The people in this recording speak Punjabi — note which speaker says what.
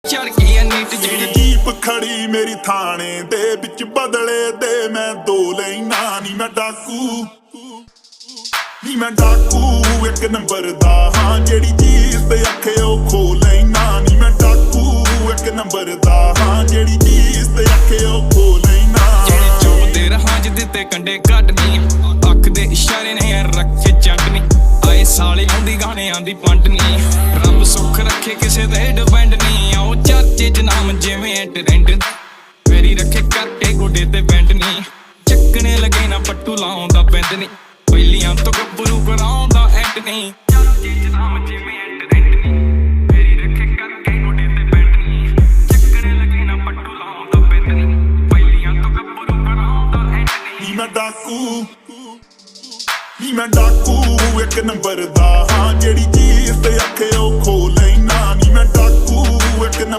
Speaker 1: ਚੜ ਗਈ ਆ ਨੀਟ ਜਿਹੜੀ
Speaker 2: ਜੀਪ ਖੜੀ ਮੇਰੀ ਥਾਣੇ ਦੇ ਵਿੱਚ ਬਦਲੇ ਦੇ ਮੈਂ ਦੋ ਲੈਣਾ ਨੀ ਮੈਂ ਡਾਕੂ ਇੱਕ ਨੰਬਰ ਦਾ ਹਾਂ ਜਿਹੜੀ ਚੀਜ਼ ਤੇ ਅੱਖੇ ਉਹ ਖੋ ਲੈਣਾ ਨੀ ਮੈਂ ਡਾਕੂ ਇੱਕ ਨੰਬਰ ਦਾ ਹਾਂ ਜਿਹੜੀ ਚੀਜ਼ ਤੇ ਅੱਖੇ ਉਹ ਖੋ ਲੈਣਾ
Speaker 1: ਜਿਹੜੇ ਚੁੱਪਦੇ ਰਹਾਂ ਜਿ ਦਿੱਤੇ ਕੰਡੇ ਕੱਢਨੀ ਅੱਖ ਦੇ ਇਸ਼ਾਰੇ ਨੇ ਰੱਖੇ ਚੰਟਨੀ ਆਏ ਸਾਲੇ ਆਉਂਦੀ ਗਾਣਿਆਂ ਦੀ ਪੰਟਨੀ ਰੱਬ ਸੁੱਖ ਰੱਖੇ ਕਿਸੇ ਤੇ ਡਿਪੈਂਡ ਨਹੀਂ ਆਓ ਚਰਚੇ ਚ ਨਾਮ ਜਿਵੇਂ ਟ੍ਰੈਂਡ ਮੇਰੀ ਰੱਖੇ ਕਰਕੇ ਗੋਡੇ ਤੇ ਬੈਂਡ ਨਹੀਂ ਚੱਕਣੇ ਲੱਗੇ ਨਾ ਪੱਟੂ ਲਾਉਂਦਾ ਪੈਂਦ ਨਹੀਂ ਪਹਿਲੀਆਂ ਤੋਂ ਗੱਭਰੂ ਕਰਾਉਂਦਾ ਐਂਡ ਨਹੀਂ ਚਰਚੇ ਚ ਨਾਮ ਜਿਵੇਂ ਟ੍ਰੈਂਡ ਨਹੀਂ ਮੇਰੀ ਰੱਖੇ ਕਰਕੇ ਗੋਡੇ ਤੇ ਬੈਂਡ ਨਹੀਂ ਚੱਕਣੇ ਲੱਗੇ ਨਾ ਪੱਟੂ ਲਾਉਂਦਾ ਪੈਂਦ ਨਹੀਂ ਪਹਿਲੀਆਂ ਤੋਂ ਗੱਭਰੂ ਕਰਾਉਂਦਾ ਐਂਡ ਨਹੀਂ
Speaker 2: ਨੀ ਮੈਂ ਡਾਕੂ ਇੱਕ ਨੰਬਰ ਦਾ ਹਾਂ ਜਿਹੜੀ ਚੀਜ਼ ਤੇ ਅੱਖੇ ਉਹ